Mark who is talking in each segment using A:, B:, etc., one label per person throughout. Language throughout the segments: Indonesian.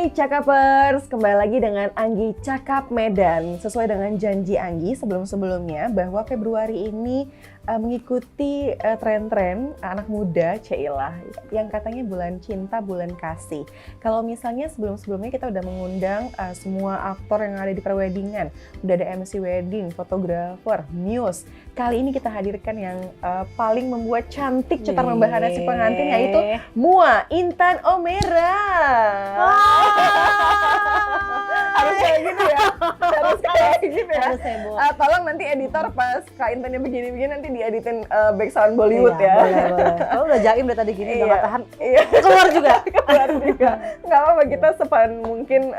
A: Hai Cakapers, kembali lagi dengan Anggi Cakap Medan. Sesuai dengan janji Anggi sebelum-sebelumnya bahwa Februari ini mengikuti tren-tren anak muda, Ceilah, yang katanya bulan cinta, bulan kasih. Kalau misalnya sebelum-sebelumnya kita udah mengundang semua aktor yang ada di perweddingan, udah ada MC wedding, fotografer, muse. Kali ini kita hadirkan yang paling membuat cantik cetar membahana si pengantin, yaitu Mua Intan Omera. Harus kayak gitu ya, harus kayak gitu ya. Tolong nanti editor pas Kak Intannya begini-begini nanti dieditin background Bollywood ya.
B: Boleh. Kalau udah jaim dari tadi gini udah gak tahan,
A: keluar juga. Nggak apa-apa, kita sepan mungkin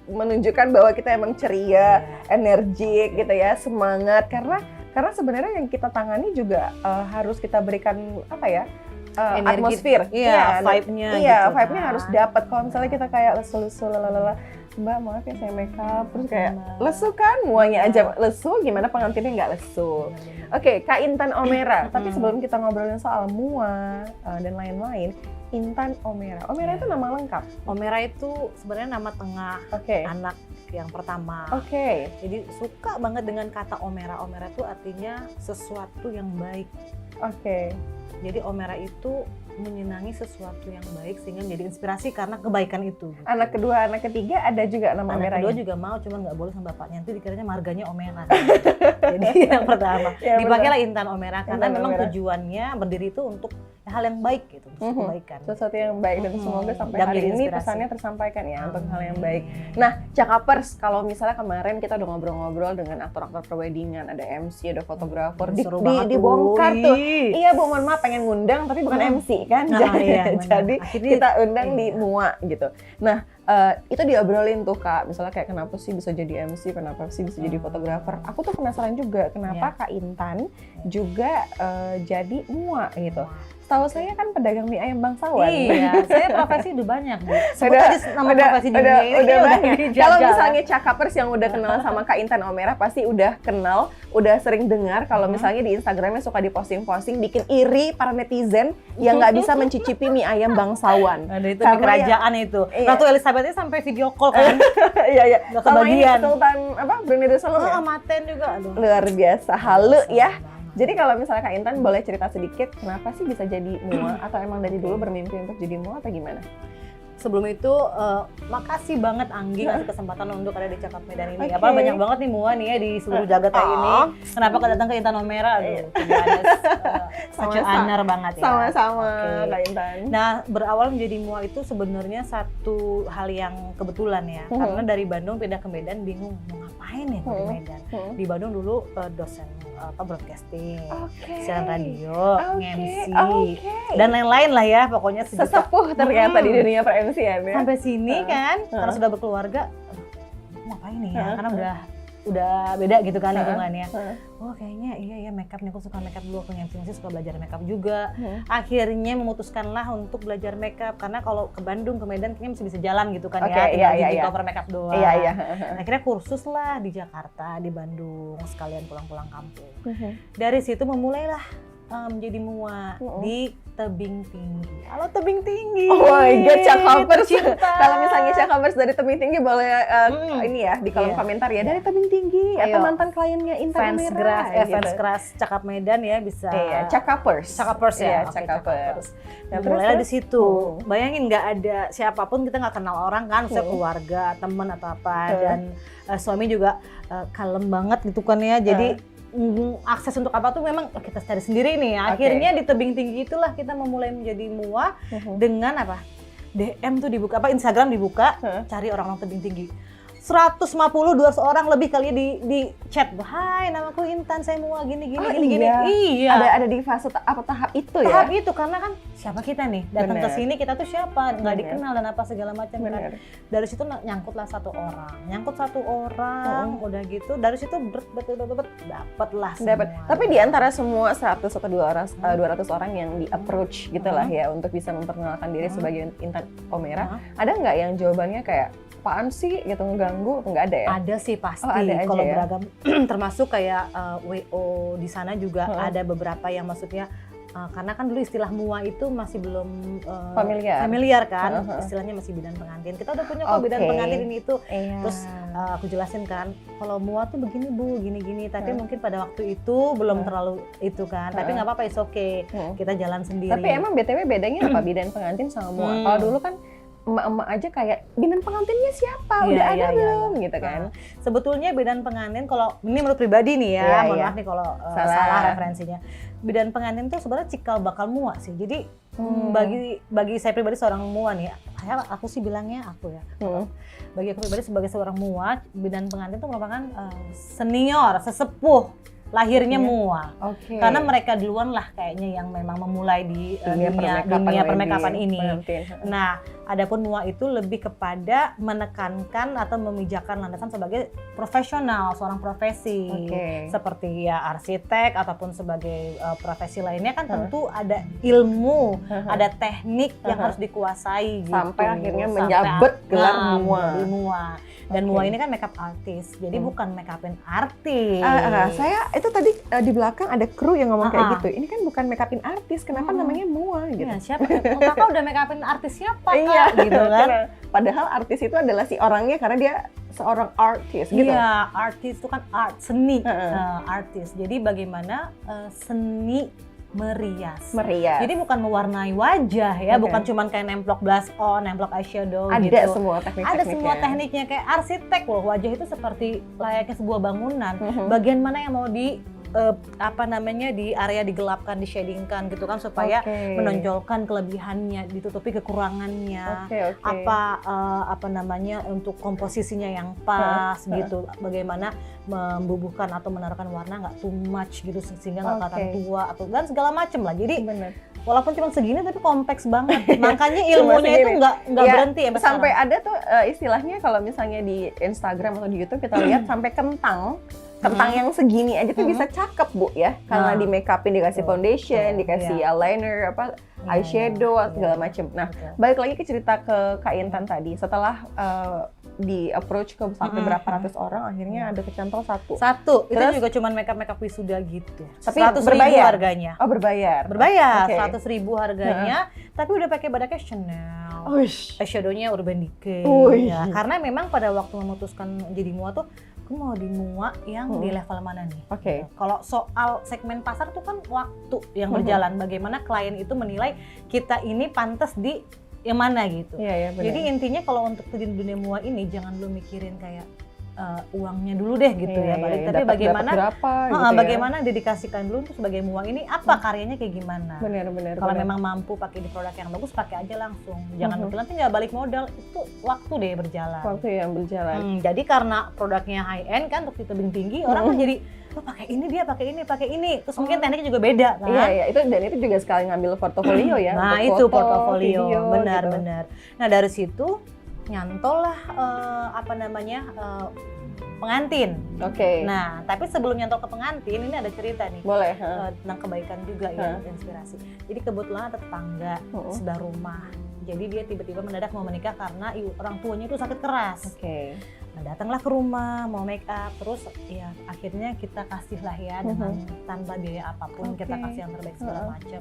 A: menunjukkan bahwa kita emang ceria, energik gitu ya, semangat. Karena sebenarnya yang kita tangani juga harus kita berikan apa ya? Atmosfer,
B: vibe-nya gitu
A: vibe-nya harus dapat. Kalau misalnya kita kayak lesu-lesu, lalala, Mbak maaf ya saya make up, terus kayak lesu kan, muanya aja lesu, gimana pengantinnya nggak lesu. Oke, Kak Intan Omera. Tapi sebelum kita ngobrolin soal Mua dan lain-lain, Intan Omera. Omera itu nama lengkap?
B: Omera itu sebenarnya nama tengah anak yang pertama. Jadi suka banget dengan kata Omera. Omera itu artinya sesuatu yang baik. Jadi Omera itu menyenangi sesuatu yang baik sehingga menjadi inspirasi karena kebaikan itu. Gitu.
A: Anak kedua, anak ketiga ada juga nama Omera.
B: Anak kedua juga mau, cuma nggak boleh sama bapaknya. Nanti dikiranya marganya Omera. Jadi yang pertama dipakailah Intan Omera karena memang tujuannya berdiri itu untuk hal yang baik gitu, untuk kebaikan.
A: Sesuatu yang baik dan semoga sampai hari ini pesannya tersampaikan ya untuk hal yang baik. Nah, Cakapers, kalau misalnya kemarin kita udah ngobrol-ngobrol dengan aktor-aktor perweddingan, ada MC, ada fotografer, dibongkar tuh. Iya Bu, mohon maaf pengen ngundang tapi bukan MC kan, jadi kita undang di Mua gitu. Nah, itu diobrolin tuh Kak, misalnya kayak kenapa sih bisa jadi MC, kenapa sih bisa jadi fotografer. Aku tuh penasaran juga kenapa Kak Intan juga jadi Mua gitu. Tahu saya kan pedagang mie ayam bangsawan.
B: Iya, saya profesi udah banyak Bu.
A: Udah banyak. Kalau misalnya Cakapers yang udah kenal sama Kak Intan Omera pasti udah kenal, udah sering dengar kalau misalnya di Instagramnya suka diposting-posting bikin iri para netizen yang nggak bisa mencicipi mie ayam bangsawan.
B: Ada itu di kerajaan itu. Ratu Elizabeth sampai video call kan.
A: Iya.
B: Sama ini
A: Sultan Brunei Darussalam ya?
B: Maten juga. Aduh.
A: Luar biasa, halu ya. Jadi kalau misalnya Kak Intan boleh cerita sedikit kenapa sih bisa jadi Mua atau emang dari dulu bermimpi untuk jadi Mua atau gimana?
B: Sebelum itu, makasih banget Anggi ngasih kesempatan untuk ada di Cakap Medan ini. Apalagi banyak banget nih Mua nih ya di seluruh jagat ini. Kenapa kau datang ke Intan Omera? Aduh, honor banget ya.
A: Sama-sama Kak Intan.
B: Nah, berawal menjadi Mua itu sebenarnya satu hal yang kebetulan ya. Karena dari Bandung pindah ke Medan bingung mau ngapain ya di Medan. Di Bandung dulu dosen broadcasting, siaran radio, MC, dan lain-lain lah ya, pokoknya
A: sesepuh ternyata di dunia per-MC-an ya.
B: Sampai sini kan, karena sudah berkeluarga, ngapain nih ya, karena udah beda gitu kan lingkungannya. Oh kayaknya iya makeup nih, aku suka makeup dulu, aku MC suka belajar makeup juga. Akhirnya memutuskanlah untuk belajar makeup karena kalau ke Bandung, ke Medan kayaknya masih bisa jalan gitu kan tinggal di cover makeup doang. Akhirnya kursus lah di Jakarta, di Bandung, sekalian pulang-pulang kampung. Dari situ memulailah menjadi Mua di Tebing Tinggi. Halo Tebing Tinggi.
A: Oh my god, Cakapers. Kalau misalnya Cakapers dari Tebing Tinggi boleh ini ya di kolom komentar ya, dari Tebing Tinggi atau mantan kliennya Intan Omera.
B: Fans keras Cakap Medan ya bisa.
A: Cakapers.
B: Cakapers ya.
A: Cakapers.
B: Nah, mulailah di situ. Bayangin nggak ada siapapun, kita nggak kenal orang kan, misalnya keluarga, teman atau apa, dan suami juga kalem banget gitu kan ya. Jadi akses untuk apa tuh memang kita cari sendiri nih. Akhirnya di Tebing Tinggi itulah kita memulai menjadi Mua dengan apa? DM tuh dibuka, Instagram dibuka, cari orang-orang Tebing Tinggi. 150-200 orang lebih kali di chat. Hai, namaku Intan, saya Mua gini.
A: Ada di fase tahap itu ya?
B: Tahap itu karena kan siapa kita nih datang ke sini, kita tuh siapa, nggak dikenal dan apa segala macam kan. Dari situ nyangkut satu orang, udah gitu dari situ dapatlah semua.
A: Tapi di antara semua 100 atau 200 orang yang di approach gitulah ya untuk bisa memperkenalkan diri sebagai Intan Omera, ada nggak yang jawabannya kayak apaan sih gitu, ngeganggu, nggak ada ya?
B: Ada sih pasti,
A: kalau
B: beragam termasuk kayak WO di sana juga ada beberapa yang maksudnya karena kan dulu istilah mua itu masih belum
A: familiar
B: kan, istilahnya masih bidan pengantin. Kita udah punya kok bidan pengantin ini itu. Terus aku jelasin kan, kalau mua tuh begini Bu, gini-gini. Tapi mungkin pada waktu itu belum terlalu itu kan. Tapi nggak apa-apa, it's okay. Kita jalan sendiri.
A: Tapi emang BTW bedanya apa bidan pengantin sama mua? Kalau dulu kan emak-emak aja kayak bidan pengantinnya siapa? Udah ada belum gitu kan?
B: Sebetulnya bidan pengantin, kalau ini menurut pribadi nih ya, mohon maaf nih kalau salah referensinya. Bidan pengantin tuh sebenarnya cikal bakal mua sih. Jadi bagi saya pribadi seorang mua nih, aku sih bilangnya aku ya. Bagi aku pribadi sebagai seorang mua, bidan pengantin itu merupakan senior, sesepuh lahirnya mua. Karena mereka duluan lah kayaknya yang memang memulai di dunia permakeupan ini. Nah, adapun mua itu lebih kepada menekankan atau memijakan landasan sebagai profesional, seorang profesi. Seperti ya arsitek ataupun sebagai profesi lainnya kan tentu ada ilmu, ada teknik yang harus dikuasai gitu.
A: Sampai akhirnya menjabat gelar
B: mua. Dan mua ini kan makeup artist, jadi bukan makeupin artis.
A: Saya itu tadi di belakang ada kru yang ngomong kayak gitu. Ini kan bukan makeupin artis, kenapa namanya mua gitu?
B: Ya, siapa? Kakak udah makeupin artis siapa Kak? Gitu kan?
A: Padahal artis itu adalah si orangnya karena dia seorang artis gitu.
B: Iya, artis itu kan art, seni, artis. Jadi bagaimana seni merias. Jadi bukan mewarnai wajah ya, bukan cuman kayak nemplok blush on, nemplok eyeshadow gitu.
A: Ada semua teknik-tekniknya.
B: Ada semua tekniknya, kayak arsitek loh. Wajah itu seperti layaknya sebuah bangunan. Bagian mana yang mau di di area digelapkan, di shadingkan gitu kan, supaya menonjolkan kelebihannya, ditutupi kekurangannya. Untuk komposisinya yang pas gitu. Bagaimana membubuhkan atau menaruhkan warna nggak too much gitu sehingga nggak kelihatan tua atau dan segala macem lah. Jadi walaupun cuma segini tapi kompleks banget. Makanya ilmunya itu nggak berhenti ya.
A: Sampai ada tuh istilahnya kalau misalnya di Instagram atau di YouTube kita lihat sampai kentang yang segini aja tuh bisa cakep Bu ya, karena di make upin dikasih foundation, dikasih eyeliner, eyeshadow, segala macem. Nah, balik lagi ke cerita ke Kak Intan tadi, setelah di approach ke sampai berapa ratus orang, akhirnya ada kecantol satu. Itu
B: juga cuma make up wisuda gitu.
A: Tapi
B: 100.000 harganya.
A: Oh berbayar.
B: 100.000 harganya, tapi udah pakai badaknya Chanel. Eyeshadownya Urban Decay. Ya, karena memang pada waktu memutuskan jadi mua tuh, aku mau di mua yang di level mana nih? Kalau soal segmen pasar tuh kan waktu yang berjalan, bagaimana klien itu menilai kita ini pantas di yang mana gitu. Jadi intinya kalau untuk terjun dunia mua ini jangan lu mikirin kayak uangnya dulu deh gitu tapi bagaimana bagaimana dedikasikan dulu untuk sebagai mua ini apa karyanya kayak gimana. Kalau memang mampu pakai di produk yang bagus, pakai aja langsung. Jangan nanti nggak balik modal, itu waktu deh berjalan.
A: Waktu yang berjalan.
B: Jadi karena produknya high end kan, untuk tebing tinggi, orang kan jadi pakai ini, dia pakai ini. Terus mungkin tekniknya juga beda kan.
A: Itu juga sekali ngambil portofolio ya.
B: Nah, itu portofolio, benar. Nah, dari situ nyantol lah pengantin. Nah, tapi sebelum nyantol ke pengantin, ini ada cerita nih.
A: Boleh.
B: Tentang kebaikan juga ya, inspirasi. Jadi kebetulan ada tetangga sebelah rumah. Jadi dia tiba-tiba mendadak mau menikah karena orang tuanya itu sakit keras. Nah, datanglah ke rumah mau make up, terus ya akhirnya kita kasih lah ya dengan tanpa biaya apapun, kita kasih yang terbaik segala macam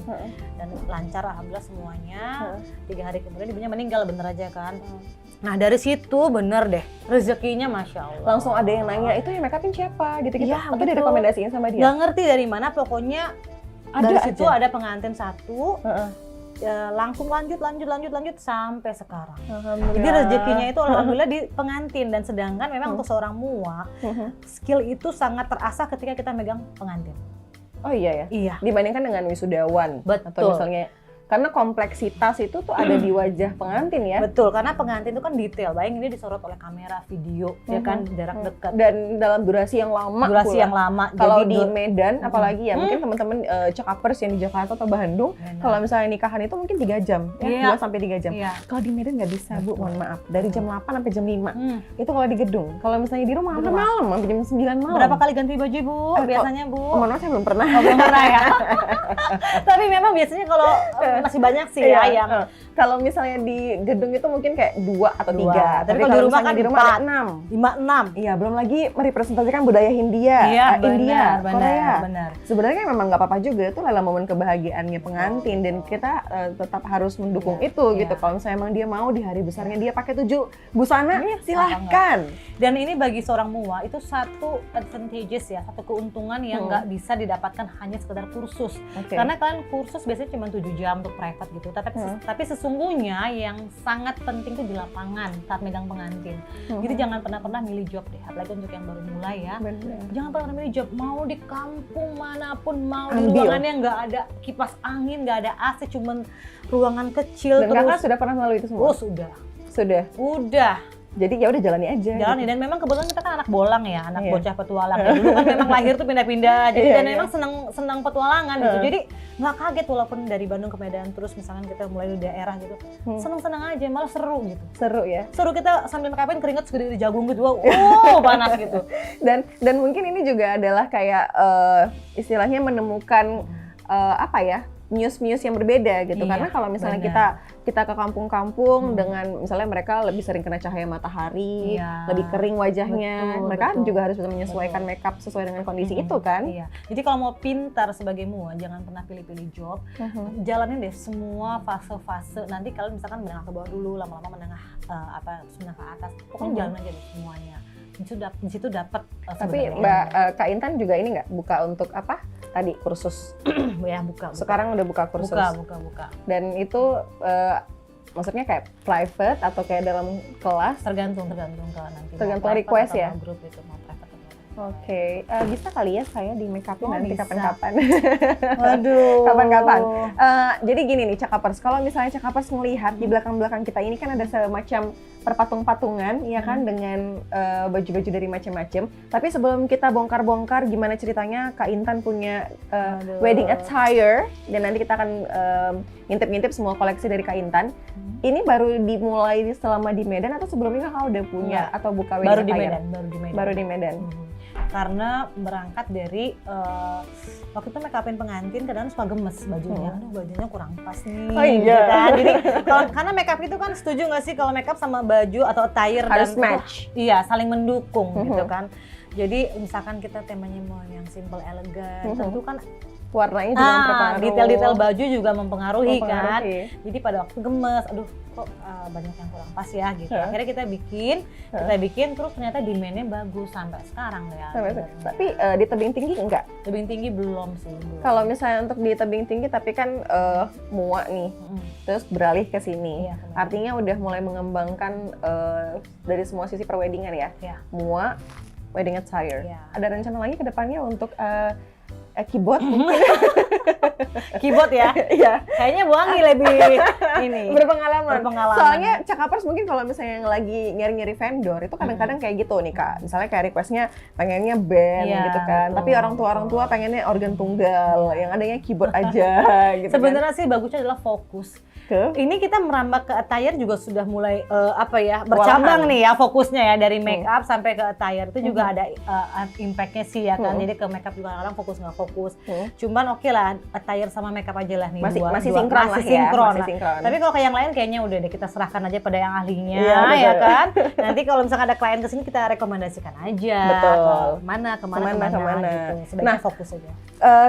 B: dan lancar alhamdulillah semuanya. 3 hari kemudian ibunya meninggal, bener aja kan. Nah, dari situ bener deh rezekinya masya Allah.
A: Langsung ada yang nanya, itu yang make upin siapa gitu-gitu. Atau direkomendasiin sama dia?
B: Gak ngerti dari mana, pokoknya dari situ ada pengantin satu. Langsung lanjut sampai sekarang. Jadi rezekinya itu alhamdulillah di pengantin, dan sedangkan memang untuk seorang mua skill itu sangat terasah ketika kita megang pengantin.
A: Oh iya ya?
B: Iya.
A: Dibandingkan dengan wisudawan.
B: Betul.
A: Atau misalnya karena kompleksitas itu tuh ada di wajah pengantin ya.
B: Betul, karena pengantin itu kan detail. Bayangin dia disorot oleh kamera, video, ya kan, jarak dekat.
A: Dan dalam durasi yang lama. Kalau di Medan, apalagi ya, mungkin teman-teman cekapers yang di Jakarta atau Bandung, kalau misalnya nikahan itu mungkin 3 jam, 2 sampai 3 jam. Kalau di Medan nggak bisa Bu, mohon maaf. Dari jam 8 sampai jam 5. Itu kalau di gedung. Kalau misalnya di rumah malam, sampai jam 9 malam.
B: Berapa kali ganti baju Bu? Biasanya Bu?
A: Mohon maaf, saya belum pernah.
B: Belum pernah ya. Tapi Tapi memang biasanya kalau masih banyak sih ya yang
A: kalau misalnya di gedung itu mungkin kayak 2 atau 3.
B: Tapi kalau di rumah kan
A: di rumah ada 6.
B: 5-6.
A: Iya, belum lagi merepresentasikan budaya Hindia, India, Korea.
B: Benar.
A: Sebenarnya memang nggak apa-apa juga, itu adalah momen kebahagiaannya pengantin dan kita tetap harus mendukung itu gitu. Kalau misalnya emang dia mau di hari besarnya dia pakai 7 busana, silahkan.
B: Dan ini bagi seorang mua itu satu advantages ya, satu keuntungan yang nggak bisa didapatkan hanya sekedar kursus. Karena kalian kursus biasanya cuma 7 jam untuk private gitu. Tapi sesungguhnya yang sangat penting itu di lapangan saat megang pengantin. Jadi jangan pernah milih job deh, apalagi untuk yang baru mulai ya. Jangan pernah milih job, mau di kampung manapun, mau di ruangan yang nggak ada kipas angin, nggak ada AC, cuman ruangan kecil.
A: Dan kakak sudah pernah melalui itu semua?
B: Oh sudah.
A: Udah. Jadi ya udah jalani aja.
B: Jalani gitu. Dan memang kebetulan kita kan anak bolang ya, anak bocah petualang. Ya. Dulu kan memang lahir tuh pindah-pindah. Jadi dan memang senang petualangan gitu. Jadi nggak kaget walaupun dari Bandung ke Medan terus misalkan kita mulai di daerah gitu. Senang-senang aja, malah seru gitu.
A: Seru ya.
B: Seru kita sambil make-upin keringat segede jagung gitu. Wow, panas gitu.
A: Dan mungkin ini juga adalah kayak istilahnya menemukan apa ya? News yang berbeda gitu. Karena kalau misalnya kita ke kampung-kampung dengan misalnya mereka lebih sering kena cahaya matahari, lebih kering wajahnya, mereka juga harus bisa menyesuaikan makeup sesuai dengan kondisi itu kan.
B: Jadi kalau mau pintar sebagai mua, jangan pernah pilih-pilih job, jalanin deh semua fase-fase. Nanti kalian misalkan menengah ke bawah dulu, lama-lama menengah terus menengah ke atas, pokoknya jalan aja deh semuanya. Di situ dapat.
A: Tapi Mbak Kak Intan juga ini nggak buka untuk apa? Tadi kursus.
B: Ya buka.
A: Sekarang udah buka kursus.
B: Buka.
A: Dan itu maksudnya kayak private atau kayak dalam kelas?
B: Tergantung ke nanti.
A: Tergantung request ya.
B: Grup itu mau private.
A: Oke, bisa kali ya saya di make upin nanti
B: bisa.
A: kapan-kapan.
B: Waduh.
A: Kapan-kapan. Jadi gini nih Cakapers, kalau misalnya Cakapers melihat di belakang-belakang kita ini kan ada semacam perpatung-patungan ya kan dengan baju-baju dari macam-macam. Tapi sebelum kita bongkar-bongkar gimana ceritanya Kak Intan punya wedding attire dan nanti kita akan ngintip-ngintip semua koleksi dari Kak Intan. Ini baru dimulai selama di Medan atau sebelumnya Kakak udah punya atau buka wedding attire? Baru di Medan.
B: Karena berangkat dari waktu itu make upin pengantin kadang suka gemes bajunya, aduh bajunya kurang pas nih.
A: Oh iya.
B: Gitu kan. Jadi karena make up itu kan setuju nggak sih kalau make up sama baju atau attire
A: harus
B: dan
A: match.
B: Iya, saling mendukung gitu kan. Jadi misalkan kita temanya mau yang simple elegan, tentu kan
A: warnanya juga mempengaruhi.
B: Detail-detail baju juga mempengaruhi kan. Jadi pada waktu gemes, aduh kok banyak yang kurang pas ya gitu. Akhirnya kita bikin terus ternyata demand-nya bagus sampai sekarang ya.
A: Tapi di tebing tinggi enggak?
B: Tebing tinggi belum sih.
A: Kalau misalnya untuk di tebing tinggi tapi kan mua nih, terus beralih ke sini. Artinya udah mulai mengembangkan dari semua sisi perweddingan ya. Mua, wedding attire. Ada rencana lagi ke depannya untuk keyboard mungkin?
B: Keyboard ya?
A: Iya.
B: Kayaknya Bu Anggi lebih ini.
A: Berpengalaman. Soalnya Cakapers mungkin kalau misalnya yang lagi nyari-nyari vendor itu kadang-kadang kayak gitu nih Kak. Misalnya kayak requestnya pengennya band gitu kan. Tapi orang tua pengennya organ tunggal, yang adanya keyboard aja gitu.
B: Sebenarnya sih bagusnya adalah fokus. Ini kita merambah ke attire juga sudah mulai bercabang nih ya fokusnya ya, dari make up sampai ke attire itu juga ada impact-nya sih ya kan. Jadi ke make up juga orang fokus nggak fokus. Cuman oke lah attire sama make up aja lah nih
A: masih sinkron lah ya.
B: Tapi kalau ke yang lain kayaknya udah deh kita serahkan aja pada yang ahlinya ya kan. Nanti kalau misalkan ada klien kesini kita rekomendasikan aja.
A: Betul.
B: Kemana gitu. Sebaiknya fokus aja.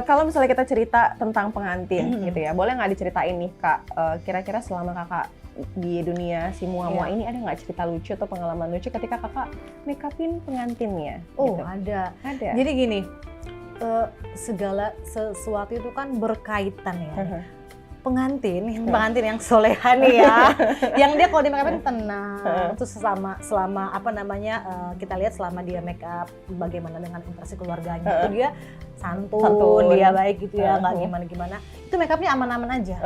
A: Kalau misalnya kita cerita tentang pengantin gitu ya, boleh nggak diceritain nih Kak, kira-kira selama Kakak di dunia si mua-mua ini ada nggak cerita lucu atau pengalaman lucu ketika Kakak make upin pengantinnya?
B: Oh
A: gitu?
B: Ada. Jadi gini, segala sesuatu itu kan berkaitan ya. Pengantin yang soleha nih ya, yang dia kalau di make upin tenang, terus selama apa namanya kita lihat selama dia make up bagaimana dengan interaksi keluarganya, itu dia santun, dia baik gitu ya, nggak gimana-gimana, itu make upnya aman-aman aja.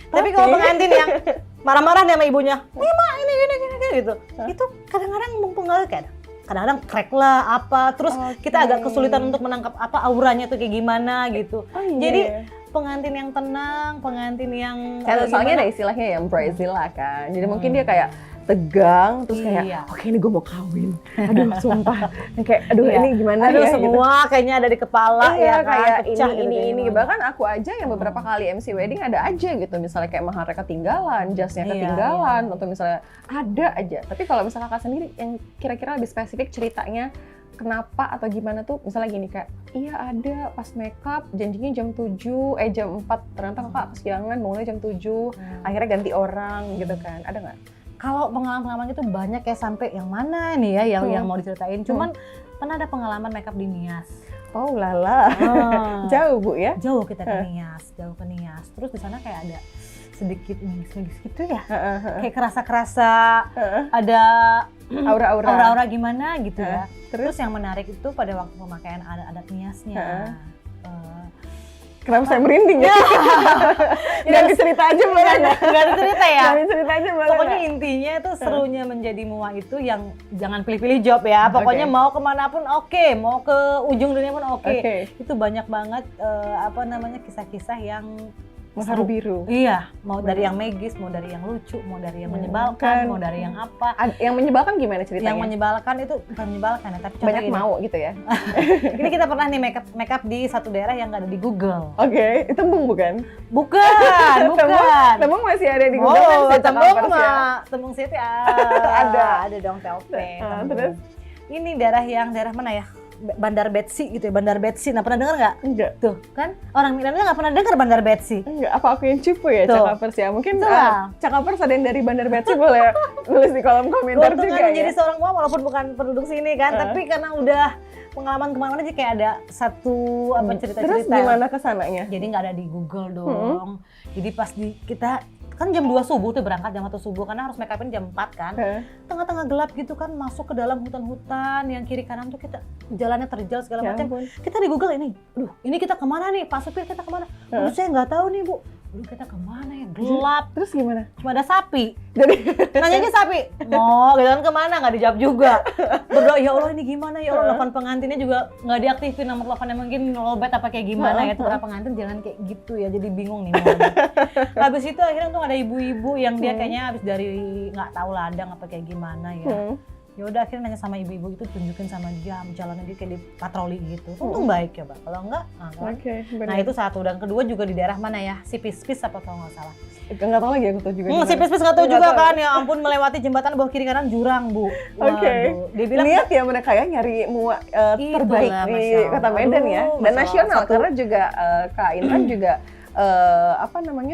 B: Tapi kalau pengantin yang marah-marah nih sama ibunya, ini gitu, itu kadang-kadang mempengaruhi kan. Kadang-kadang crack lah terus kita agak kesulitan untuk menangkap apa auranya tuh kayak gimana gitu. Jadi pengantin yang tenang, pengantin yang
A: soalnya ada istilahnya yang Brazil lah kan. Jadi mungkin dia kayak tegang, terus kayak
B: Iya.
A: oke ini gue mau kawin, aduh sumpah, kayak aduh
B: Iya.
A: ini gimana
B: Aduh,
A: ya gitu.
B: semua kayaknya ada di kepala
A: Iya,
B: ya kan,
A: kayak
B: pecah gitu
A: ini
B: dari mana.
A: bahkan aku aja yang beberapa kali MC wedding ada aja gitu, misalnya kayak maharnya ketinggalan, jasnya
B: Iya,
A: ketinggalan,
B: iya.
A: atau misalnya ada aja. Tapi kalau misalnya kakak sendiri yang kira-kira lebih spesifik ceritanya kenapa atau gimana tuh, misalnya gini kayak iya ada pas makeup janjinya jam 7, jam 4 ternyata kakak kesiangan bangunnya jam 7, akhirnya ganti orang gitu kan, ada nggak?
B: Kalau pengalaman-pengalaman itu banyak ya, sampai yang mana nih ya yang mau diceritain. Cuman pernah ada pengalaman makeup di Nias.
A: Oh lala, jauh Bu ya?
B: Jauh kita ke Nias, jauh ke Nias. Terus di sana kayak ada sedikit mingis-mingis gitu ya. Kayak kerasa-kerasa ada aura-aura gimana gitu ya. Terus yang menarik itu pada waktu pemakaian adat Niasnya.
A: Kenapa saya merinding ya? Ganti cerita aja boleh nggak?
B: Ganti cerita ya?
A: Ganti cerita aja boleh
B: Pokoknya
A: nggak?
B: intinya itu serunya menjadi mua itu yang jangan pilih-pilih job ya. Pokoknya mau kemana pun oke, mau ke ujung dunia pun oke. Itu banyak banget kisah-kisah yang
A: Mengharu biru.
B: Iya, mau dari yang magis, mau dari yang lucu, mau dari yang menyebalkan, mau dari yang apa.
A: Yang menyebalkan gimana ceritanya?
B: Yang menyebalkan itu bukan menyebalkan ya, tapi
A: banyak mau gitu ya.
B: Ini kita pernah nih makeup di satu daerah yang nggak ada di Google.
A: Oke, Tembung bukan?
B: Bukan.
A: Tembung masih ada di Google kan?
B: Tembung City ada dong Telpe.
A: Terus?
B: Ini daerah mana ya? Bandar Betsy gitu ya, Bandar Betsy. Nah, pernah dengar nggak?
A: Enggak.
B: Tuh, kan orang Milenial nggak pernah dengar Bandar Betsy.
A: Enggak, apa aku yang cupu ya Cakapers ya? Mungkin Cakapers ada yang dari Bandar Betsy boleh tulis di kolom komentar juga ya.
B: Menjadi seorang mua walaupun bukan penduduk sini kan, tapi karena udah pengalaman kemana aja kayak ada satu cerita-cerita.
A: Terus gimana kesananya?
B: Jadi nggak ada di Google dong. Jadi pas kita kan jam 2 subuh tuh berangkat, jam 1 subuh karena harus make upin jam 4 kan. Tengah-tengah gelap gitu kan, masuk ke dalam hutan-hutan yang kiri kanan tuh kita jalannya terjal segala macam. Kita di Google ini kita kemana nih? Pak supir kita kemana? Aduh saya nggak tahu nih Bu. Aduh kita kemana ya? Gelap.
A: Terus gimana?
B: Cuma ada sapi. Nanyanya sapi. Mau gitu kan kemana? Nggak dijawab juga. Berdoa ya Allah ini gimana ya Allah, telepon pengantinnya juga nggak diaktifin, nomor teleponnya mungkin lowbat apa kayak gimana ya. Tuh para pengantin jangan kayak gitu ya, jadi bingung nih. Habis itu akhirnya untung ada ibu-ibu yang dia kayaknya habis dari nggak tahu ladang apa kayak gimana ya. Ya udah akhirnya nanya sama ibu-ibu itu, tunjukin sama jam jalannya dia kayak di patroli gitu. Untung baik ya Mbak, kalau enggak nah itu satu. Dan kedua juga di daerah mana ya, Sipispis apa kalau nggak salah.
A: Nggak tahu lagi aku tuh juga.
B: Sipispis nggak tahu juga kan, ya ampun, melewati jembatan bawah kiri kanan jurang Bu.
A: Dia bilang lihat ya mereka ya nyari mua terbaik di Kota Medan ya, dan nasional karena juga Kak Intan juga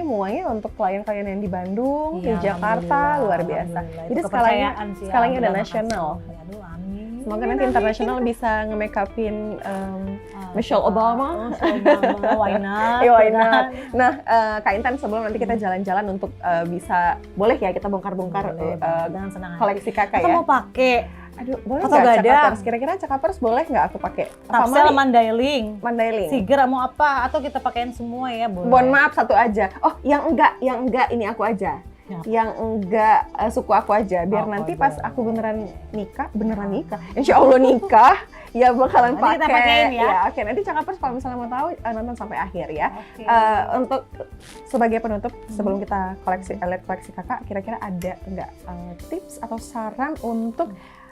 A: muanya untuk klien-klien yang di Bandung, di Jakarta, luar biasa. Jadi skalanya ada nasional.
B: Aduh, amin.
A: Semoga nanti internasional bisa nge-make-upin Michelle Obama.
B: Why not?
A: Why not? Nah, Kak Intan, sebelum nanti kita jalan-jalan untuk bisa, boleh ya kita bongkar-bongkar koleksi kakak ya?
B: Kita mau pakai.
A: Aduh, boleh nggak Cakapers? Kira-kira Cakapers boleh nggak aku pakai?
B: Rapsel Mandailing.
A: Siger
B: mau apa? Atau kita pakein semua ya? Boleh.
A: Mohon maaf satu aja. Oh, yang enggak ini aku aja. Yang enggak suku aku aja. Biar nanti pas aku beneran nikah, Insya Allah nikah, ya bakalan pakai.
B: Kita pakein ya.
A: Oke, nanti Cakapers kalau misalnya mau tahu nonton sampai akhir ya. Untuk sebagai penutup sebelum kita koleksi kakak, kira-kira ada enggak tips atau saran untuk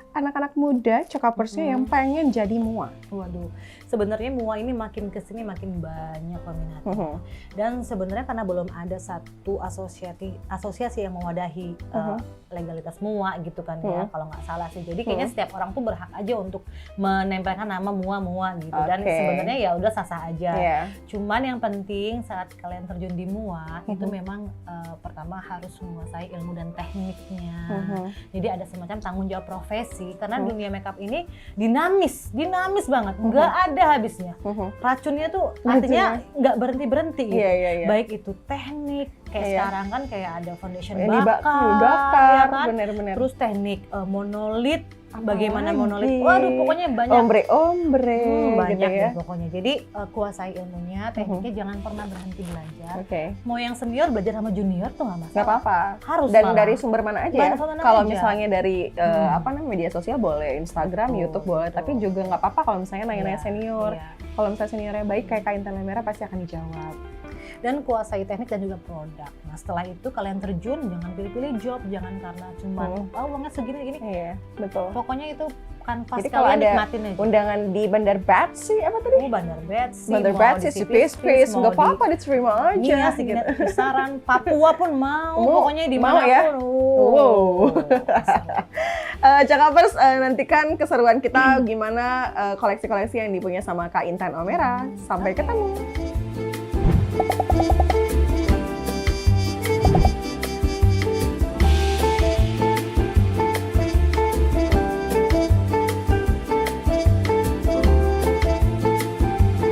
A: anak-anak muda Cakapersnya yang pengen jadi mua?
B: Waduh, sebenarnya mua ini makin kesini makin banyak peminatnya. Dan sebenarnya karena belum ada satu asosiasi yang mewadahi legalitas mua gitu kan ya, kalau nggak salah sih. Jadi kayaknya setiap orang tuh berhak aja untuk menempelkan nama mua gitu. Dan sebenarnya ya udah sah-sah aja. Cuman yang penting saat kalian terjun di mua itu memang pertama harus menguasai ilmu dan tekniknya. Jadi ada semacam tanggung jawab profesi. Karena dunia makeup ini dinamis banget, nggak ada habisnya. Racunnya tuh artinya nggak berhenti gitu. Baik itu teknik, kayak sekarang kan kayak ada foundation bakar, ya kan?
A: Bener.
B: Terus teknik monolit, bagaimana monolit, waduh pokoknya banyak.
A: Ombre,
B: banyak
A: gitu ya.
B: Pokoknya. Jadi kuasai ilmunya, tekniknya, jangan pernah berhenti belajar. Mau yang senior belajar sama junior tuh nggak masalah.
A: Nggak apa-apa.
B: Harus.
A: Dan dari sumber mana aja ya? Kalau
B: aja.
A: misalnya dari media sosial boleh, Instagram, YouTube boleh. Tapi juga nggak apa-apa kalau misalnya nanya-nanya senior. Kalau misalnya seniornya baik kayak Kak Intan Lemera pasti akan dijawab.
B: dan kuasai teknik dan juga produk. Nah setelah itu kalian terjun, jangan pilih-pilih job, jangan karena cuma uangnya segini-gini.
A: Iya, betul.
B: Pokoknya itu kanvas
A: jadi kalau
B: kalian
A: ada
B: nikmatin aja.
A: undangan di Bandar Betsy apa tadi?
B: Bandar Betsy,
A: Bandar Betsy, space, nggak apa-apa diterima aja.
B: Gitu. Kisaran Papua pun mau, pokoknya di mana
A: ya?
B: pun.
A: Cakapers, nantikan keseruan kita gimana koleksi-koleksi yang dipunya sama Kak Intan Omera. Sampai ketemu.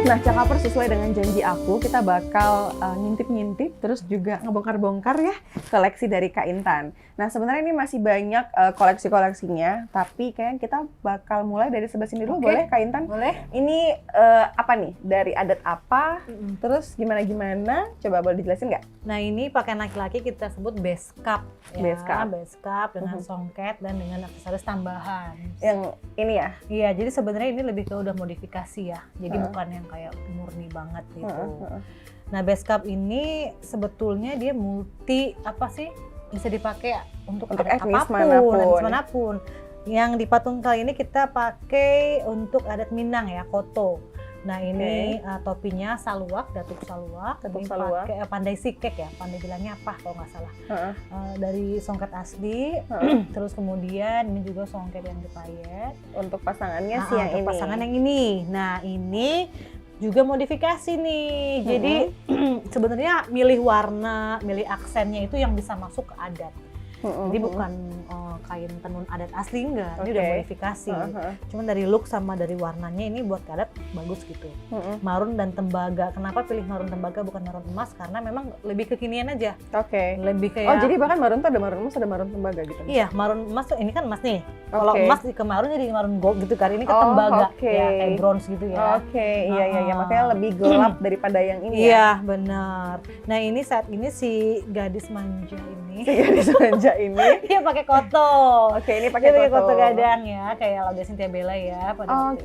A: Nah, Cakapers, sesuai dengan janji aku, kita bakal ngintip-ngintip, terus juga ngebongkar-bongkar ya koleksi dari Kak Intan. Nah, sebenarnya ini masih banyak koleksi-koleksinya, tapi kayaknya kita bakal mulai dari sebelah sini dulu, boleh Kak Intan?
B: Boleh.
A: Ini apa nih? Dari adat apa? Terus gimana-gimana? Coba boleh dijelasin nggak?
B: Nah, ini pakaian laki-laki kita sebut base cap. Ya, base cap dengan songket dan dengan aksesoris tambahan.
A: Yang ini ya?
B: Iya, jadi sebenarnya ini lebih ke udah modifikasi ya. Jadi bukan yang kayak murni banget gitu. Nah, base cap ini sebetulnya dia multi bisa dipakai untuk
A: etnis
B: apapun, manapun. Yang di patung kali ini kita pakai untuk adat Minang ya, koto. Nah ini topinya saluak, datuk saluak. Pakai pandai sikek ya, pandai bilangnya apa kalau nggak salah. Dari songket asli, terus kemudian ini juga songket yang dipayet.
A: Untuk pasangannya sih yang
B: untuk
A: ini.
B: pasangan yang ini. Nah ini juga modifikasi nih. Jadi sebenarnya milih warna, milih aksennya itu yang bisa masuk ke adat. Jadi bukan kain tenun adat asli, enggak, ini udah modifikasi. Cuman dari look sama dari warnanya ini buat ke adat bagus gitu. Marun dan tembaga. Kenapa pilih marun tembaga bukan marun emas? Karena memang lebih kekinian aja. Lebih kayak.
A: Oh jadi bahkan marun tuh ada marun emas, ada marun tembaga gitu?
B: Iya, marun emas tuh ini kan emas nih. Kalau emas ke marun jadi marun gold gitu kan. Ini ke tembaga, ya kayak bronze gitu ya.
A: Iya. Makanya lebih gelap daripada yang ini ya?
B: Iya, benar. Nah ini saat ini si gadis manja ini.
A: Ini
B: dia pakai koto.
A: Ini pakai
B: koto gadang ya, kayak Laudia Cynthia Bella ya.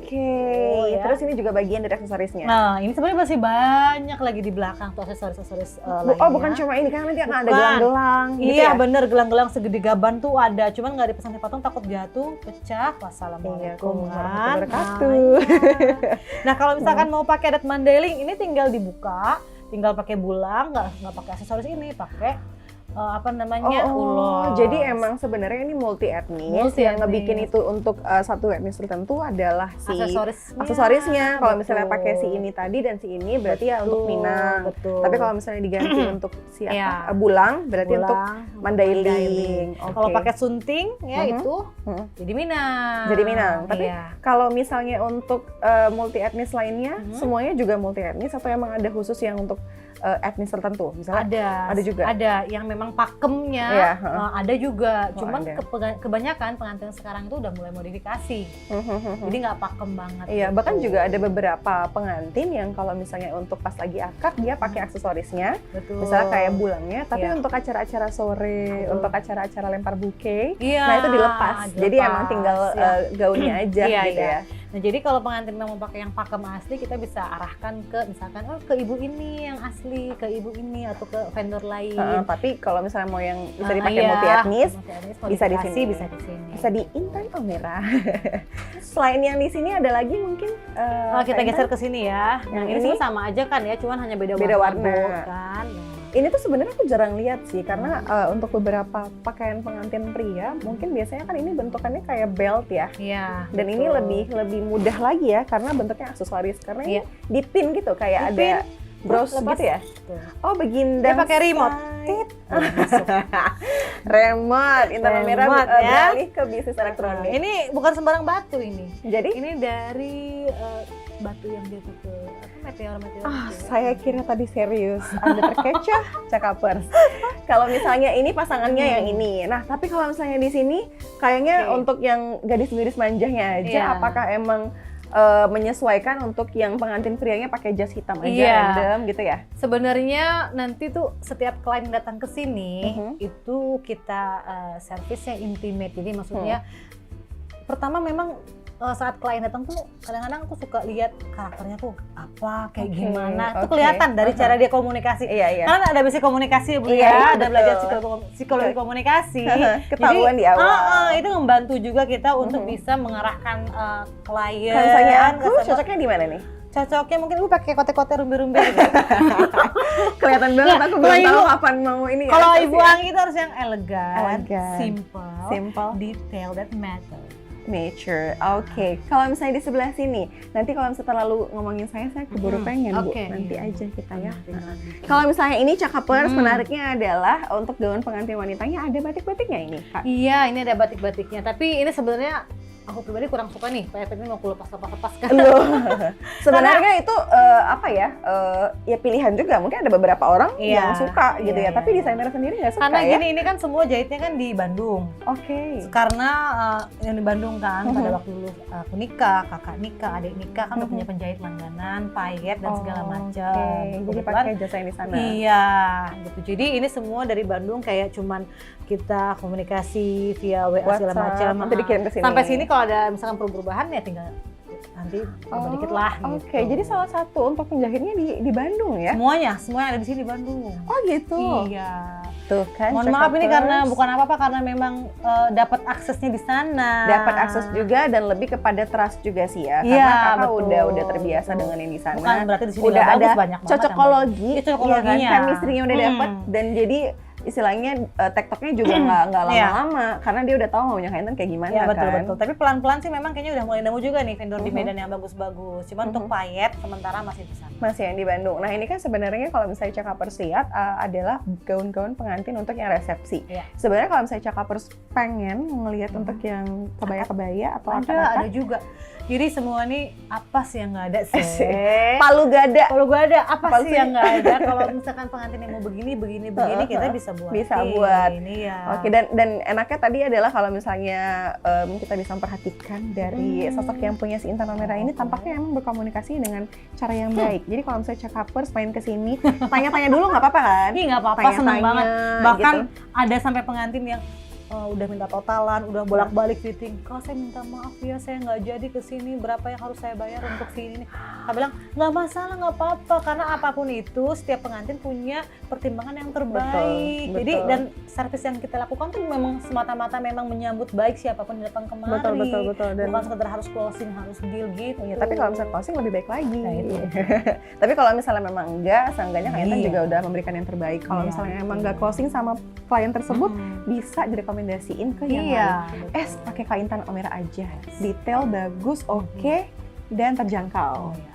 A: Ya. Terus ini juga bagian dari aksesorisnya.
B: Nah, ini sebenarnya masih banyak lagi di belakang tuh aksesoris lainnya.
A: Oh, bukan cuma ini kan, nanti akan ada gelang-gelang.
B: Iya, gitu ya? Bener, gelang-gelang segede gaban tuh ada. Cuman nggak dipesan di patung, takut jatuh, pecah. Wassalamualaikum warahmatullahi wabarakatuh. Nah, kalau misalkan mau pakai adat Mandailing, ini tinggal dibuka, tinggal pakai bulang, nggak pakai aksesoris ini, pakai ulos.
A: Jadi emang sebenarnya ini multi etnis yang ngebikin itu untuk satu etnis tertentu adalah si aksesorisnya. Kalau misalnya pakai si ini tadi dan si ini berarti ya untuk Minang. Tapi kalau misalnya diganti untuk si bulang berarti untuk Mandailing.
B: Kalau pakai sunting ya itu jadi Minang.
A: Tapi kalau misalnya untuk multi etnis lainnya semuanya juga multi etnis atau emang ada khusus yang untuk etnis tertentu? Misalnya ada juga. Ada
B: yang memang pakemnya, ada juga. Cuman kebanyakan pengantin sekarang itu udah mulai modifikasi. Jadi nggak pakem banget.
A: Iya, gitu. Bahkan juga ada beberapa pengantin yang kalau misalnya untuk pas lagi akad dia pakai aksesorisnya. Misalnya kayak bulangnya, tapi untuk acara-acara sore, untuk acara-acara lempar buke, nah itu dilepas. Jadi emang tinggal gaunnya aja gitu ya.
B: Nah jadi kalau pengantin mau pakai yang pakem asli, kita bisa arahkan ke misalkan ke ibu ini yang asli, ke ibu ini atau ke vendor lain.
A: Tapi kalau misalnya mau yang bisa dipakai multi etnis, bisa di sini. Bisa di Intan Omera. Selain yang di sini ada lagi mungkin.
B: Kita geser ke sini ya. Yang ini sama aja kan ya, cuman hanya beda warna kan.
A: Ini tuh sebenarnya aku jarang lihat sih, karena untuk beberapa pakaian pengantin pria, mungkin biasanya kan ini bentukannya kayak belt ya.
B: Iya.
A: Dan ini lebih mudah lagi ya, karena bentuknya aksesoris. Karena ini dipin gitu, kayak ada bros gitu ya. Oh, begindang.
B: Dia pakai remote.
A: Remote. Intan Omera beralih ke bisnis elektronik.
B: Ini bukan sembarang batu ini.
A: Jadi
B: ini dari batu yang dia ke meteor.
A: Saya kira tadi serius. Anda terkecoh, Cakapers. Kalau misalnya ini pasangannya yang ini. Nah, tapi kalau misalnya di sini kayaknya untuk yang gadis-gadis manjanya aja, apakah emang menyesuaikan untuk yang pengantin prianya pakai jas hitam aja random gitu ya?
B: Sebenarnya nanti tuh setiap klien datang ke sini itu kita servisnya intimate. Jadi maksudnya pertama memang saat klien datang tuh kadang-kadang aku suka lihat karakternya tuh apa, kayak
A: Oke,
B: gimana. Itu
A: oke.
B: kelihatan dari cara dia komunikasi.
A: Iya.
B: Karena ada basic komunikasi ya Bu
A: Iya,
B: ya,
A: iya,
B: ada belajar
A: betul.
B: psikologi komunikasi.
A: Ketahuan di awal.
B: Itu membantu juga kita untuk bisa mengarahkan klien.
A: Kalau misalnya aku
B: ke sana.
A: cocoknya di mana nih?
B: Cocoknya mungkin Ibu pakai kote-kote rumbi-rumbi gitu.
A: Kelihatan banget aku belum
B: kalau
A: tahu
B: Ibu-
A: kapan mau ini ya.
B: Kalau
A: resepsi
B: Ibu
A: ya.
B: Anggi itu harus yang elegan, simple,
A: Simple.
B: detail that matter.
A: Nature, oke. Kalau misalnya di sebelah sini, nanti kalau misalnya terlalu ngomongin saya keburu pengen Bu.
B: Oke.
A: Nanti aja kita ya.
B: Tinggal di-
A: Kalau misalnya ini Cakapers, menariknya adalah untuk gaun pengantin wanitanya ada batik-batiknya ini, Kak.
B: Iya, ini ada batik-batiknya. Tapi ini sebenarnya aku pribadi kurang suka nih. Pak Efek ini mau aku lepas kan.
A: Loh, sebenarnya itu apa ya? Ya pilihan juga. Mungkin ada beberapa orang
B: Iya,
A: yang suka gitu
B: iya,
A: ya. Tapi
B: iya.
A: desainer sendiri nggak suka
B: Karena
A: ya.
B: gini, ini kan semua jahitnya kan di Bandung.
A: Oke.
B: Karena yang di Bandung kan pada waktu dulu aku nikah, kakak nikah, adik nikah kan udah punya penjahit langganan, payet dan segala macam.
A: Oke. Jadi
B: Kebetulan
A: pakai jasa yang di sana.
B: iya, gitu. Jadi ini semua dari Bandung kayak cuman kita komunikasi via WA segala
A: WhatsApp,
B: macam.
A: nanti dikirim ke sini.
B: Sampai sini kalau ada misalkan perubahan ya tinggal nanti tambah dikit lah gitu.
A: Oke, jadi salah satu untuk penjahitnya di Bandung ya?
B: Semuanya ada di sini di Bandung.
A: Oh gitu.
B: Iya.
A: Tuh kan.
B: Mohon maaf ini
A: Cakapers.
B: karena bukan apa-apa karena memang dapat aksesnya di sana.
A: Dapat akses juga dan lebih kepada trust juga sih ya.
B: Iya,
A: Karena kakak
B: betul,
A: udah terbiasa
B: betul.
A: dengan yang di sana.
B: Bukan berarti di sini
A: udah
B: nggak bagus,
A: ada
B: banyak banget yang
A: cocokologi,
B: bagus. Iya, cocokologinya.
A: iya kan? Chemistry-nya udah dapat dan jadi istilahnya tektoknya juga nggak
B: Iya.
A: lama-lama karena dia udah tahu maunya Kainten kayak gimana
B: Iya betul
A: kan.
B: betul. Tapi pelan-pelan sih memang kayaknya udah mulai nemu juga nih vendor di
A: Mhm.
B: Medan yang bagus-bagus. Cuman untuk payet sementara masih di sana.
A: Masih yang di Bandung. Nah ini kan sebenarnya kalau misalnya Cakapers lihat adalah gaun-gaun pengantin untuk yang resepsi.
B: Iya.
A: Sebenarnya kalau misalnya Cakapers pengen ngelihat untuk yang kebaya-kebaya atau
B: Ada juga. Jadi semua nih apa sih yang nggak ada sih?
A: palu gada.
B: Kalau gue ada apa
A: Apa
B: sih
A: sih?
B: yang nggak ada? Kalau misalkan pengantin yang mau begini kita bisa buat.
A: Bisa buat.
B: Ini ya.
A: Oke, dan enaknya tadi adalah kalau misalnya kita bisa memperhatikan dari sosok yang punya si Intan Omera ini tampaknya emang berkomunikasi dengan cara yang baik. Jadi kalau misalnya Cakapers main ke sini, tanya-tanya dulu nggak apa-apa kan?
B: Ini nggak apa-apa, seneng banget. Bahkan
A: gitu.
B: ada sampai pengantin yang udah minta totalan, udah bolak-balik fitting. Kak saya minta maaf ya, saya nggak jadi kesini. Berapa yang harus saya bayar untuk ini? Kak bilang nggak masalah, nggak apa-apa. Karena apapun itu, setiap pengantin punya pertimbangan yang terbaik.
A: Betul,
B: Jadi
A: betul.
B: dan servis yang kita lakukan tuh memang semata-mata memang menyambut baik siapapun yang datang kemari.
A: Betul. Dan
B: Bukan sekedar harus closing, harus deal gitu.
A: ya, tapi kalau misalnya closing lebih baik lagi.
B: Nah, itu.
A: Tapi kalau misalnya memang enggak, seenggaknya Kainten
B: Iya.
A: juga udah memberikan yang terbaik. Kalau
B: Iya,
A: misalnya emang
B: betul.
A: enggak closing sama klien tersebut, bisa direkomendasiin ke yang lain.
B: Iya.
A: Pakai Kainten Omera aja. Detail bagus, oke, dan terjangkau.
B: Oh, iya.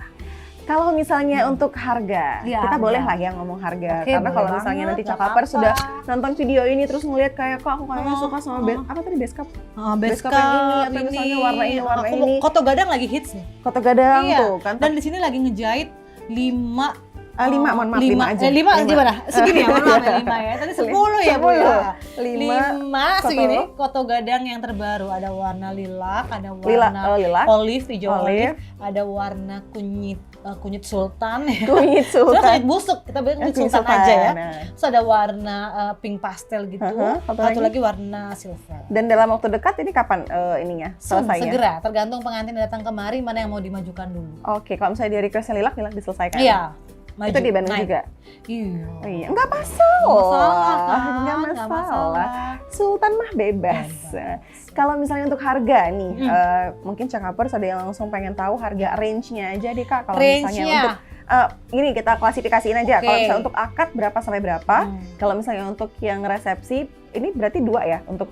A: Kalau misalnya untuk harga,
B: Iya,
A: kita
B: harga.
A: boleh lah ya ngomong harga.
B: Oke,
A: Karena kalau
B: boleh
A: misalnya
B: banget,
A: nanti
B: nggak
A: Cakapers
B: apa-apa.
A: sudah nonton video ini terus ngeliat kayak kok aku kayaknya suka sama apa tadi base cup,
B: Base
A: cup yang ini atau misalnya warna ini, warna
B: Aku
A: ini.
B: Koto Gadang lagi hits nih.
A: Kota Gadang
B: Iya.
A: tuh kan.
B: Dan di sini lagi ngejahit 5
A: 5, mohon maaf, 5 aja.
B: 5 gimana? Segini ya, mohon maaf ya 5 ya. Tadi 10 ya Bu ya.
A: 5
B: segini Koto Gadang yang terbaru. Ada warna lilac, ada
A: Lila,
B: warna
A: lilac,
B: olive, hijau
A: olive.
B: olive, ada warna kunyit sultan ya.
A: kunyit
B: Terus
A: sultan.
B: kunyit busuk, kita bilang kunyit sultan aja ya.
A: Nah.
B: Terus ada warna pink pastel gitu,
A: Satu
B: satu
A: lagi?
B: lagi warna silver.
A: Dan dalam waktu dekat ini kapan ininya selesainya?
B: Segera, tergantung pengantin yang datang kemari mana yang mau dimajukan dulu.
A: Oke, kalau misalnya dia request lilac diselesaikan.
B: Iya. Maju,
A: Itu di Bandung
B: naik.
A: juga.
B: Iya.
A: Oh iya, enggak masalah.
B: Nggak masalah.
A: Sultan mah bebas. Kalau misalnya untuk harga nih, mungkin Cakapers ada yang langsung pengen tahu harga range-nya aja deh Kak. Kalau misalnya
B: Range-nya.
A: untuk ini kita klasifikasiin aja.
B: Oke.
A: Kalau misalnya untuk akad berapa sampai berapa? Kalau misalnya untuk yang resepsi ini berarti 2 ya untuk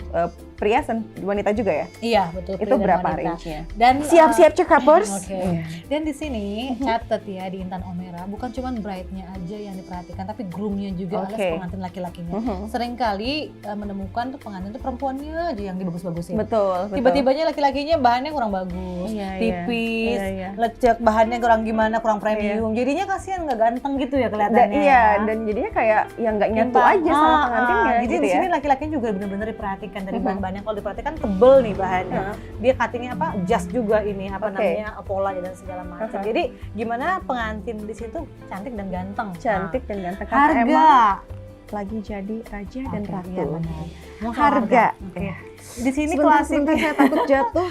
A: pria dan wanita juga ya?
B: Iya, betul.
A: Itu
B: pria dan
A: berapa
B: wanita.
A: range-nya?
B: Dan
A: Siap-siap Cakapers.
B: Oke. Dan di sini catat ya di Intan Omera bukan cuma bride-nya aja yang diperhatikan tapi groom-nya juga
A: Oke.
B: alias pengantin laki-lakinya. Seringkali menemukan tuh pengantin tuh perempuannya aja yang dibagus-bagusin.
A: Betul.
B: Tiba-tibanya laki-lakinya bahannya kurang bagus,
A: Iya,
B: tipis,
A: iya.
B: lecek, bahannya kurang gimana, kurang premium. Jadinya kasihan nggak ganteng gitu ya kelihatannya.
A: Iya, dan jadinya kayak yang nggak nyatu aja sama pengantinnya.
B: Jadi
A: gitu
B: di sini
A: ya.
B: laki-lakinya juga benar-benar diperhatikan dari bahan-bahannya. Kalau diperhatikan tebel nih bahannya. Dia cuttingnya apa? Jas juga ini apa namanya polanya dan segala macam. Jadi gimana pengantin di situ cantik dan ganteng.
A: Cantik dan ganteng.
B: Harga.
A: Emang lagi jadi raja dan ratu.
B: Iya benar. Mau soal
A: Harga.
B: Oke. Di sini
A: Sebentar, saya takut jatuh.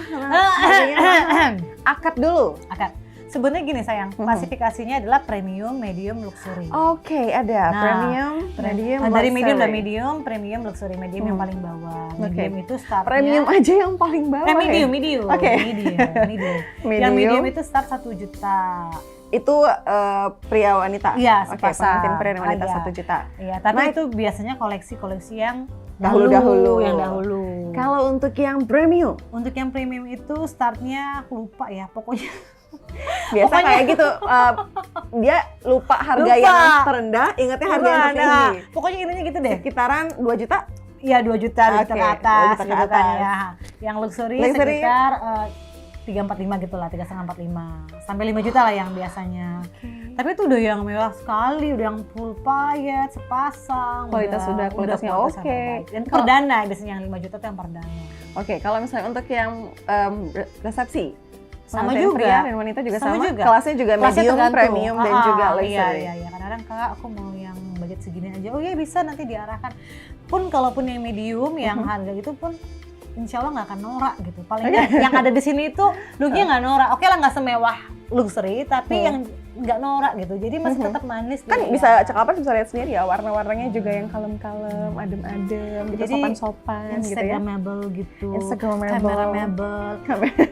A: Akad dulu.
B: Akad. Sebenarnya gini sayang, klasifikasinya adalah premium, medium, luxury.
A: Oke, ada
B: Nah,
A: premium, medium,
B: dari medium dan
A: luxury.
B: medium, premium, luxury, medium yang paling bawah.
A: Oke.
B: Medium itu startnya
A: Premium aja yang paling bawah.
B: medium,
A: ya?
B: medium,
A: Oke.
B: medium. Yang medium itu start 1 juta.
A: Itu pria wanita.
B: Iya,
A: Oke,
B: sepasang.
A: pengantin pria dan wanita
B: Iya.
A: 1 juta.
B: Iya, tapi
A: Nah,
B: itu biasanya koleksi-koleksi yang
A: Dahulu-dahulu.
B: yang dahulu.
A: Kalau untuk yang premium,
B: Untuk yang premium itu startnya aku lupa ya, pokoknya
A: biasa
B: Pokoknya-
A: kayak gitu. Dia lupa harga
B: Lupa.
A: yang terendah, ingatnya harga yang tertinggi.
B: Nah, pokoknya intinya gitu deh.
A: Sekitaran 2 juta.
B: Iya 2 juta, 2 juta
A: Oke,
B: ke
A: 2
B: atas,
A: juta ke
B: gitu kan
A: atas.
B: ya. Yang luxury,
A: Luxury?
B: sekitar 345 gitu lah, 3,545 sampai 5 juta lah yang biasanya. Tapi itu udah yang mewah sekali, udah yang full payet, sepasang.
A: Kualitasnya
B: kualitasnya
A: oke.
B: terbaik. Dan
A: Kalau-
B: perdana biasanya yang 5 juta tuh yang perdana.
A: Oke, kalau misalnya untuk yang resepsi,
B: Sama
A: pengantin
B: juga.
A: pria dan wanita juga
B: Sama
A: sama.
B: juga.
A: Kelasnya juga
B: Kelasnya
A: medium,
B: tergantung.
A: premium, dan juga luxury.
B: Iya, iya, iya. Kadang-kadang kak aku mau yang budget segini aja. Oh iya bisa, nanti diarahkan. Pun kalaupun yang medium, yang harga gitu pun insya Allah nggak akan norak gitu. Paling nggak yang ada di sini itu looknya nggak norak. Oke lah nggak semewah luxury, tapi yang nggak norak gitu. Jadi masih tetap manis.
A: Kan
B: gitu
A: bisa
B: ya.
A: Cakapers bisa lihat sendiri ya, warna-warnanya juga yang kalem-kalem, adem-adem, gitu,
B: Jadi,
A: sopan-sopan gitu ya.
B: Instagramable gitu.
A: Instagramable.
B: Cameramable.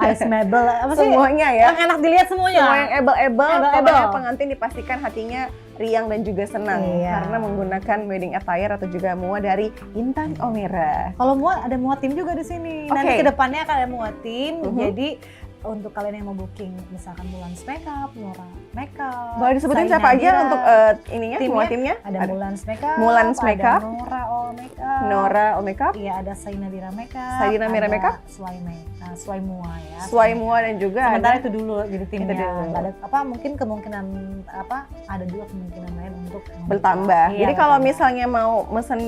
B: Iceable. Apa sih?
A: Semuanya ya.
B: Yang enak dilihat semuanya.
A: Semua yang able-able,
B: Able-able.
A: pokoknya pengantin dipastikan hatinya riang dan juga senang
B: Iya.
A: karena menggunakan wedding attire atau juga mua dari Intan Omera.
B: Kalau mua ada mua tim juga di sini.
A: Oke.
B: Nanti kedepannya akan ada mua tim.
A: Mhm.
B: Jadi untuk kalian yang mau booking misalkan Mulans Makeup, Nora Makeup.
A: Boleh disebutin
B: Zaina
A: siapa aja
B: Dira,
A: untuk ininya,
B: timnya?
A: mua timnya?
B: Ada Mulans Makeup,
A: Mulans Makeup.
B: ada Nora All Makeup,
A: Nora All Makeup,
B: iya ada Zaina Dira Makeup,
A: Zaina Dira Makeup,
B: Swai Mua ya.
A: Swai Mua dan juga
B: Sementara
A: ada
B: itu dulu jadi timnya.
A: Itu dulu.
B: Nggak ada apa mungkin kemungkinan apa ada juga kemungkinan lain untuk
A: bertambah.
B: Iya,
A: Jadi kalau
B: bertambah.
A: misalnya mau mesen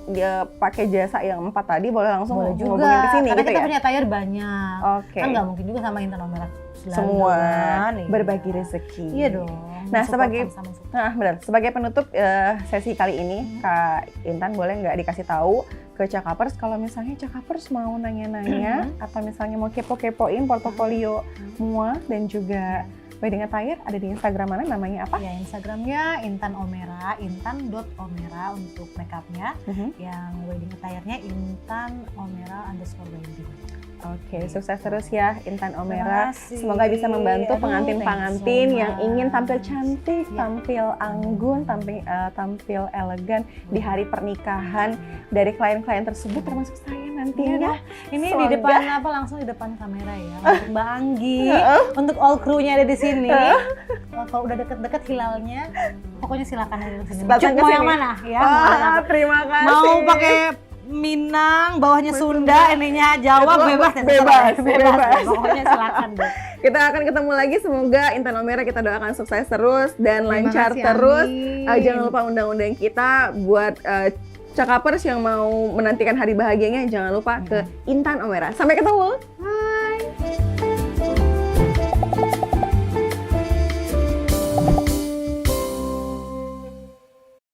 A: dia pakai jasa yang 4 tadi boleh langsung
B: boleh juga
A: hubungin ke sini
B: karena
A: gitu
B: kita
A: ya.
B: punya tayar banyak.
A: Oke.
B: Kan nggak mungkin juga sama Intan Omera selalu
A: Semua
B: kan, iya.
A: berbagi rezeki.
B: Iya dong.
A: Nah,
B: Support
A: sebagai-
B: sama-sama support.
A: Nah, benar. Sebagai penutup sesi kali ini, Kak Intan boleh nggak dikasih tahu ke Cakapers kalau misalnya Cakapers mau nanya-nanya atau misalnya mau kepo-kepoin portofolio mua dan juga wedding attire ada di Instagram mana namanya apa?
B: Ya Instagramnya Intan Omera, intan.omera untuk makeupnya. Yang wedding attire-nya Intan Omera _wedding.
A: Oke, sukses terus ya Intan
B: Terima
A: Omera.
B: kasih.
A: Semoga bisa membantu
B: Aduh,
A: pengantin-pengantin
B: thank you so
A: yang
B: much.
A: ingin tampil cantik,
B: Ya.
A: tampil anggun, tampil elegan di hari pernikahan dari klien-klien tersebut termasuk saya nantinya.
B: Ini
A: Semoga.
B: di depan apa langsung di depan kamera ya untuk Mbak Anggi, untuk all crew-nya ada di sini. Kalau udah deket-deket hilalnya, pokoknya silakan ada di sini.
A: Datang
B: Cuk,
A: ke
B: mau
A: sini.
B: yang mana? Ya, mau yang
A: Wah,
B: apa?
A: terima kasih.
B: Mau pakai Minang, bawahnya Sunda, ininya Jawa, bebas ya,
A: Bebas,
B: terserah.
A: bebas.
B: Pokoknya silakan deh.
A: Kita akan ketemu lagi, semoga Intan Omera kita doakan sukses terus dan
B: Terima
A: lancar
B: kasih,
A: terus.
B: amin.
A: Jangan lupa undang-undang kita buat Cakapers yang mau menantikan hari bahagianya, jangan lupa ke Intan Omera. Sampai ketemu.